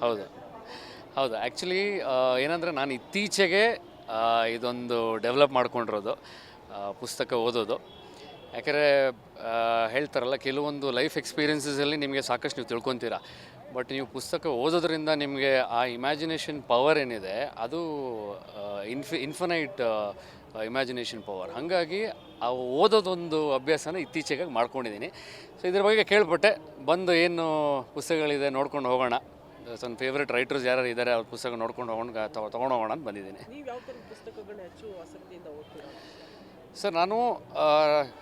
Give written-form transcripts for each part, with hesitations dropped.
ಹೌದು ಹೌದು ಆ್ಯಕ್ಚುಲಿ ಏನಂದರೆ ನಾನು ಇತ್ತೀಚೆಗೆ ಇದೊಂದು ಡೆವಲಪ್ ಮಾಡ್ಕೊಂಡಿರೋದು ಪುಸ್ತಕ ಓದೋದು. ಯಾಕಂದರೆ ಹೇಳ್ತಾರಲ್ಲ, ಕೆಲವೊಂದು ಲೈಫ್ ಎಕ್ಸ್ಪೀರಿಯನ್ಸಸಲ್ಲಿ ನಿಮಗೆ ಸಾಕಷ್ಟು ನೀವು ತಿಳ್ಕೊತೀರ. ಬಟ್ ನೀವು ಪುಸ್ತಕ ಓದೋದ್ರಿಂದ ನಿಮಗೆ ಆ ಇಮ್ಯಾಜಿನೇಷನ್ ಪವರ್ ಏನಿದೆ ಅದು ಇನ್ಫಿನೈಟ್ ಇಮ್ಯಾಜಿನೇಷನ್ ಪವರ್. ಹಾಗಾಗಿ ಆ ಓದೋದೊಂದು ಅಭ್ಯಾಸನ ಇತ್ತೀಚೆಗೆ ಮಾಡ್ಕೊಂಡಿದ್ದೀನಿ. ಸೊ ಇದ್ರ ಬಗ್ಗೆ ಕೇಳ್ಪಟ್ಟೆ, ಬಂದು ಏನು ಪುಸ್ತಕಗಳಿದೆ ನೋಡ್ಕೊಂಡು ಹೋಗೋಣ, ನನ್ನ ಫೇವ್ರೆಟ್ ರೈಟರ್ಸ್ ಯಾರು ಇದ್ದಾರೆ ಅವ್ರ ಪುಸ್ತಕ ನೋಡ್ಕೊಂಡು ತೊಗೊಂಡು ಹೋಗೋಣ ಅಂತ ಬಂದಿದ್ದೀನಿ. ನೀವು ಯಾವ ಥರದ ಪುಸ್ತಕಗಳನ್ನ ಹೆಚ್ಚು ಆಸಕ್ತಿಯಿಂದ ಓದ್ತೀರಾ? ಸರ್, ನಾನು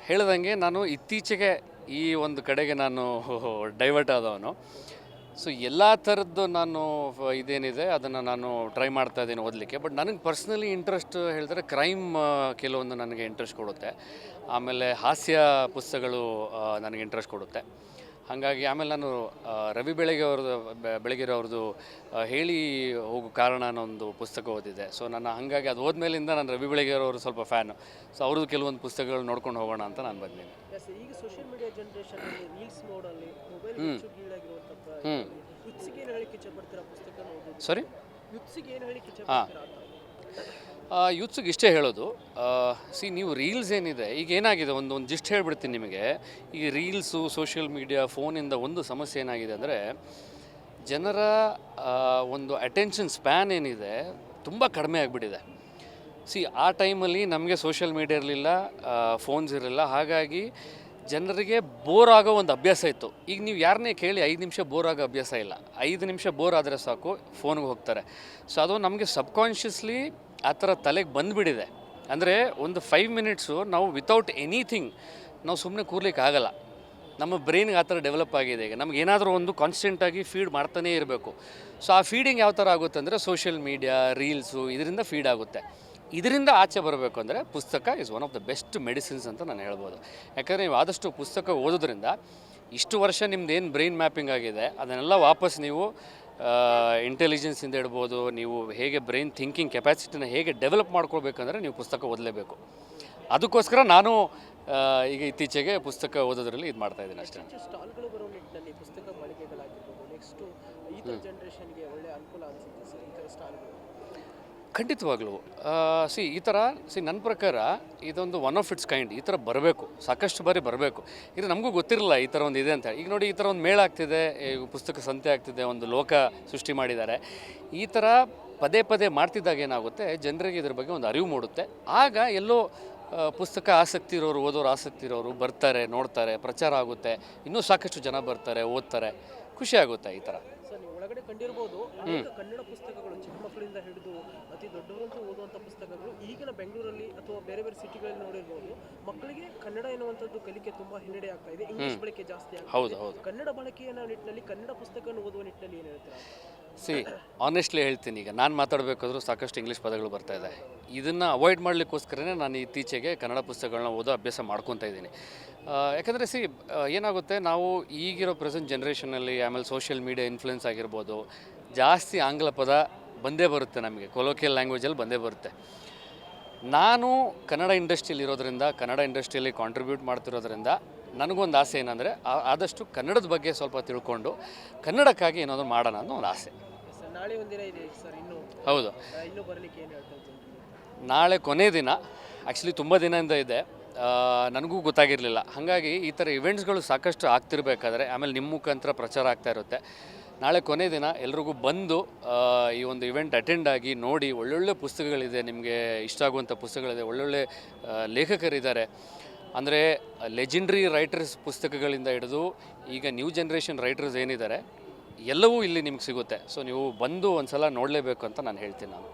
ಹೇಳ್ದಂಗೆ ನಾನು ಇತ್ತೀಚೆಗೆ ಈ ಒಂದು ಕಡೆಗೆ ನಾನು ಡೈವರ್ಟ್ ಆದವನು. ಸೊ ಎಲ್ಲ ಥರದ್ದು ನಾನು ಇದೇನಿದೆ ಅದನ್ನು ನಾನು ಟ್ರೈ ಮಾಡ್ತಾ ಇದ್ದೀನಿ ಓದಲಿಕ್ಕೆ. ಬಟ್ ನನಗೆ ಪರ್ಸ್ನಲಿ ಇಂಟ್ರೆಸ್ಟ್ ಹೇಳಿದ್ರೆ ಕ್ರೈಮ್ ಕೆಲವೊಂದು ನನಗೆ ಇಂಟ್ರೆಸ್ಟ್ ಕೊಡುತ್ತೆ. ಆಮೇಲೆ ಹಾಸ್ಯ ಪುಸ್ತಕಗಳು ನನಗೆ ಇಂಟ್ರೆಸ್ಟ್ ಕೊಡುತ್ತೆ. ಹಾಗಾಗಿ ಆಮೇಲೆ ನಾನು ರವಿ ಬೆಳಗೆರೆ ಅವ್ರದ್ದು ಹೇಳಿ ಹೋಗೋ ಕಾರಣ ಅನ್ನೋ ಒಂದು ಪುಸ್ತಕ ಓದಿದೆ. ಸೊ ನಾನು ಹಾಗಾಗಿ ಅದು ಹೋದ್ಮೇಲಿಂದ ನಾನು ರವಿ ಬೆಳಗೆರೆ ಅವರು ಸ್ವಲ್ಪ ಫ್ಯಾನು. ಸೊ ಅವ್ರದ್ದು ಕೆಲವೊಂದು ಪುಸ್ತಕಗಳು ನೋಡ್ಕೊಂಡು ಹೋಗೋಣ ಅಂತ ನಾನು ಬಂದಿದ್ದೀನಿ. ಈಗ ಸೋಷಿಯಲ್ ಮೀಡಿಯಾ ಜನರೇಷನಲ್ಲಿ ರೀಲ್ಸ್ ನೋಡಲ್ಲಿ ಮೊಬೈಲ್ ಗೀಳಾಗಿರುವಂಥ ಯುತ್ಸಿಗೆ ಏನು ಹೇಳಿಕ್ಕೆ ಇಷ್ಟಪಡ್ತೀರಾ ಪುಸ್ತಕ ಓದೋದು? ಸಾರಿ, ಯುತ್ಸಿಗೆ ಏನು ಹೇಳಿಕ್ಕೆ ಇಷ್ಟಪಡ್ತೀರಾ? ಯೂತ್ಸಿಗೆ ಇಷ್ಟೇ ಹೇಳೋದು, ನೀವು ರೀಲ್ಸ್ ಏನಿದೆ ಈಗ ಏನಾಗಿದೆ, ಒಂದು ಜಿಸ್ಟ್ ಹೇಳ್ಬಿಡ್ತೀನಿ ನಿಮಗೆ. ಈ ರೀಲ್ಸು, ಸೋಷಿಯಲ್ ಮೀಡಿಯಾ, ಫೋನಿಂದ ಒಂದು ಸಮಸ್ಯೆ ಏನಾಗಿದೆ ಅಂದರೆ, ಜನರ ಒಂದು ಅಟೆನ್ಷನ್ ಸ್ಪ್ಯಾನ್ ಏನಿದೆ ತುಂಬ ಕಡಿಮೆ ಆಗಿಬಿಟ್ಟಿದೆ. ಆ ಟೈಮಲ್ಲಿ ನಮಗೆ ಸೋಷಿಯಲ್ ಮೀಡಿಯಾ ಇರಲಿಲ್ಲ, ಫೋನ್ಸ್ ಇರಲಿಲ್ಲ. ಹಾಗಾಗಿ ಜನರಿಗೆ ಬೋರ್ ಆಗೋ ಒಂದು ಅಭ್ಯಾಸ ಇತ್ತು. ಈಗ ನೀವು ಯಾರನ್ನೇ ಕೇಳಿ 5 ನಿಮಿಷ ಬೋರ್ ಆಗೋ ಅಭ್ಯಾಸ ಇಲ್ಲ. 5 ನಿಮಿಷ ಬೋರ್ ಆದರೆ ಸಾಕು ಫೋನ್ಗೆ ಹೋಗ್ತಾರೆ. ಸೊ ಅದು ನಮಗೆ ಸಬ್ಕಾನ್ಷಿಯಸ್ಲಿ ಆ ಥರ ತಲೆಗೆ ಬಂದುಬಿಟ್ಟಿದೆ. ಅಂದರೆ ಒಂದು 5 ಮಿನಿಟ್ಸು ನಾವು ವಿತೌಟ್ ಎನಿಥಿಂಗ್ ನಾವು ಸುಮ್ಮನೆ ಕೂರ್ಲಿಕ್ಕೆ ಆಗಲ್ಲ. ನಮ್ಮ ಬ್ರೈನ್ಗೆ ಆ ಥರ ಡೆವಲಪ್ ಆಗಿದೆ. ಈಗ ನಮ್ಗೆ ಏನಾದರೂ ಒಂದು ಕಾನ್ಸ್ಟೆಂಟಾಗಿ ಫೀಡ್ ಮಾಡ್ತಾನೇ ಇರಬೇಕು. ಸೊ ಆ ಫೀಡಿಂಗ್ ಯಾವ ಥರ ಆಗುತ್ತೆ ಅಂದರೆ, ಸೋಷಿಯಲ್ ಮೀಡಿಯಾ, ರೀಲ್ಸು, ಇದರಿಂದ ಫೀಡ್ ಆಗುತ್ತೆ. ಇದರಿಂದ ಆಚೆ ಬರಬೇಕು ಅಂದರೆ ಪುಸ್ತಕ is one of the best medicines ಅಂತ ನಾನು ಹೇಳ್ಬೋದು. ಯಾಕಂದರೆ ನೀವು ಆದಷ್ಟು ಪುಸ್ತಕ ಓದೋದ್ರಿಂದ ಇಷ್ಟು ವರ್ಷ ನಿಮ್ದು ಏನು ಬ್ರೈನ್ ಮ್ಯಾಪಿಂಗ್ ಆಗಿದೆ ಅದನ್ನೆಲ್ಲ ವಾಪಸ್ ನೀವು ಇಂಟೆಲಿಜೆನ್ಸಿಂದ ಇಡ್ಬೋದು. ನೀವು ಹೇಗೆ ಬ್ರೈನ್ ಥಿಂಕಿಂಗ್ ಕೆಪಾಸಿಟಿನ ಹೇಗೆ ಡೆವಲಪ್ ಮಾಡ್ಕೊಳ್ಬೇಕಂದ್ರೆ ನೀವು ಪುಸ್ತಕ ಓದಲೇಬೇಕು. ಅದಕ್ಕೋಸ್ಕರ ನಾನು ಈಗ ಇತ್ತೀಚೆಗೆ ಪುಸ್ತಕ ಓದೋದ್ರಲ್ಲಿ ಇದು ಮಾಡ್ತಾಯಿದ್ದೀನಿ ಅಷ್ಟೇ. ಸ್ಟಾಲ್ಗಳು ಬರೋ ನಿಟ್ಟಿನಲ್ಲಿ ಪುಸ್ತಕ ಮಳಿಗೆಗಳಾಗಿರ್ಬೋದು, ನೆಕ್ಸ್ಟು ಈ ಥರ ಜನ್ರೇಷನ್ಗೆ ಒಳ್ಳೆ ಅನುಕೂಲ ಅನಿಸುತ್ತೆ ಸರ್ ಈ ಥರ ಸ್ಟಾಲ್ಗಳು? ಖಂಡಿತವಾಗ್ಲೂ ಈ ಥರ ನನ್ನ ಪ್ರಕಾರ ಇದೊಂದು ಒನ್ ಆಫ್ ಇಟ್ಸ್ ಕೈಂಡ್. ಈ ಥರ ಬರಬೇಕು, ಸಾಕಷ್ಟು ಬಾರಿ ಬರಬೇಕು. ಇದು ನಮಗೂ ಗೊತ್ತಿರಲಿಲ್ಲ ಈ ಥರ ಒಂದು ಇದೆ ಅಂತ. ಈಗ ನೋಡಿ, ಈ ಥರ ಒಂದು ಮೇಳ ಆಗ್ತಿದೆ, ಪುಸ್ತಕ ಸಂತೆ ಆಗ್ತಿದೆ, ಒಂದು ಲೋಕ ಸೃಷ್ಟಿ ಮಾಡಿದ್ದಾರೆ. ಈ ಥರ ಪದೇ ಪದೇ ಮಾಡ್ತಿದ್ದಾಗ ಏನಾಗುತ್ತೆ, ಜನರಿಗೆ ಇದ್ರ ಬಗ್ಗೆ ಒಂದು ಅರಿವು ಮೂಡುತ್ತೆ. ಆಗ ಎಲ್ಲೋ ಪುಸ್ತಕ ಆಸಕ್ತಿ ಇರೋರು, ಓದೋರು ಆಸಕ್ತಿ ಇರೋರು ಬರ್ತಾರೆ, ನೋಡ್ತಾರೆ, ಪ್ರಚಾರ ಆಗುತ್ತೆ, ಇನ್ನೂ ಸಾಕಷ್ಟು ಜನ ಬರ್ತಾರೆ, ಓದ್ತಾರೆ, ಖುಷಿ ಆಗುತ್ತೆ ಈ ಥರ. ಸರ್, ನೀವು ಒಳಗಡೆ ಕಂಡಿರ್ಬೋದು ಅನೇಕ ಕನ್ನಡ ಪುಸ್ತಕಗಳು, ಚಿಕ್ಕ ಮಕ್ಕಳಿಂದ ಹಿಡಿದು ಅತಿ ದೊಡ್ಡವರಂತೂ ಓದುವಂಥ ಪುಸ್ತಕಗಳು ಈಗಿನ ಬೆಂಗಳೂರಲ್ಲಿ ಅಥವಾ ಬೇರೆ ಬೇರೆ ಸಿಟಿಗಳಲ್ಲಿ ನೋಡಿರ್ಬೋದು. ಮಕ್ಕಳಿಗೆ ಕನ್ನಡ ಎನ್ನುವಂಥದ್ದು ಕಲಿಕೆ ತುಂಬ ಹಿನ್ನಡೆ ಆಗ್ತಾ ಇದೆ, ಇಂಗ್ಲೀಷ್ ಬಳಕೆ ಜಾಸ್ತಿ ಆಗ್ತಾ ಇದೆ. ಕನ್ನಡ ಬಳಕೆಯ ನಿಟ್ಟಿನಲ್ಲಿ ಕನ್ನಡ ಪುಸ್ತಕವನ್ನು ಓದುವ ನಿಟ್ಟಿನಲ್ಲಿ ಏನು ಹೇಳ್ತೀರಾ? ಆನೆಸ್ಟ್ಲಿ ಹೇಳ್ತೀನಿ, ಈಗ ನಾನು ಮಾತಾಡಬೇಕಾದ್ರೂ ಸಾಕಷ್ಟು ಇಂಗ್ಲೀಷ್ ಪದಗಳು ಬರ್ತಾಯಿದೆ. ಇದನ್ನು ಅವಾಯ್ಡ್ ಮಾಡಲಿಕ್ಕೋಸ್ಕರನೇ ನಾನು ಇತ್ತೀಚೆಗೆ ಕನ್ನಡ ಪುಸ್ತಕಗಳನ್ನ ಓದೋ ಅಭ್ಯಾಸ ಮಾಡ್ಕೊತಾ ಇದ್ದೀನಿ. ಯಾಕಂದರೆ ಏನಾಗುತ್ತೆ, ನಾವು ಈಗಿರೋ ಪ್ರೆಸೆಂಟ್ ಜನ್ರೇಷನಲ್ಲಿ, ಆಮೇಲೆ ಸೋಷಿಯಲ್ ಮೀಡಿಯಾ ಇನ್ಫ್ಲುಯೆನ್ಸ್ ಆಗಿರ್ಬೋದು, ಜಾಸ್ತಿ ಆಂಗ್ಲ ಪದ ಬಂದೇ ಬರುತ್ತೆ, ನಮಗೆ ಕೊಲೋಕಿಯಲ್ ಲ್ಯಾಂಗ್ವೇಜಲ್ಲಿ ಬಂದೇ ಬರುತ್ತೆ. ನಾನು ಕನ್ನಡ ಇಂಡಸ್ಟ್ರಿಯಲ್ಲಿ ಇರೋದ್ರಿಂದ, ಕನ್ನಡ ಇಂಡಸ್ಟ್ರಿಯಲ್ಲಿ ಕಾಂಟ್ರಿಬ್ಯೂಟ್ ಮಾಡ್ತಿರೋದ್ರಿಂದ ನನಗೊಂದು ಆಸೆ ಏನಂದರೆ, ಆದಷ್ಟು ಕನ್ನಡದ ಬಗ್ಗೆ ಸ್ವಲ್ಪ ತಿಳ್ಕೊಂಡು ಕನ್ನಡಕ್ಕಾಗಿ ಏನಾದರೂ ಮಾಡೋಣ ಅನ್ನೋ ಒಂದು ಆಸೆ. ನಾಳೆ ಒಂದಿನ ಇದೆ ಸರ್, ಹೌದು, ಇನ್ನೂ ಬರಲಿಕ್ಕೆ ಏನು ಹೇಳ್ತಾ ಇದ್ದೀನಿ? ನಾಳೆ ಕೊನೆ ದಿನ. ಆ್ಯಕ್ಚುಲಿ ತುಂಬ ದಿನದಿಂದ ಇದೆ, ನನಗೂ ಗೊತ್ತಾಗಿರಲಿಲ್ಲ. ಹಾಗಾಗಿ ಈ ಥರ ಇವೆಂಟ್ಸ್ಗಳು ಸಾಕಷ್ಟು ಆಗ್ತಿರ್ಬೇಕಾದ್ರೆ ಆಮೇಲೆ ನಿಮ್ಮ ಮುಖಾಂತರ ಪ್ರಚಾರ ಆಗ್ತಾ ಇರುತ್ತೆ. ನಾಳೆ ಕೊನೆ ದಿನ ಎಲ್ರಿಗೂ ಬಂದು ಈ ಒಂದು ಇವೆಂಟ್ ಅಟೆಂಡ್ ಆಗಿ ನೋಡಿ. ಒಳ್ಳೊಳ್ಳೆ ಪುಸ್ತಕಗಳಿದೆ, ನಿಮಗೆ ಇಷ್ಟ ಆಗುವಂಥ ಪುಸ್ತಕಗಳಿದೆ, ಒಳ್ಳೊಳ್ಳೆ ಲೇಖಕರಿದ್ದಾರೆ. ಅಂದರೆ ಲೆಜೆಂಡ್ರಿ ರೈಟರ್ಸ್ ಪುಸ್ತಕಗಳಿಂದ ಹಿಡಿದು ಈಗ ನ್ಯೂ ಜನ್ರೇಷನ್ ರೈಟರ್ಸ್ ಏನಿದ್ದಾರೆ ಎಲ್ಲವೂ ಇಲ್ಲಿ ನಿಮ್ಗೆ ಸಿಗುತ್ತೆ. ಸೊ ನೀವು ಬಂದು ಒಂದು ಸಲ ನೋಡಲೇಬೇಕು ಅಂತ ನಾನು ಹೇಳ್ತೀನಿ ನಾನು.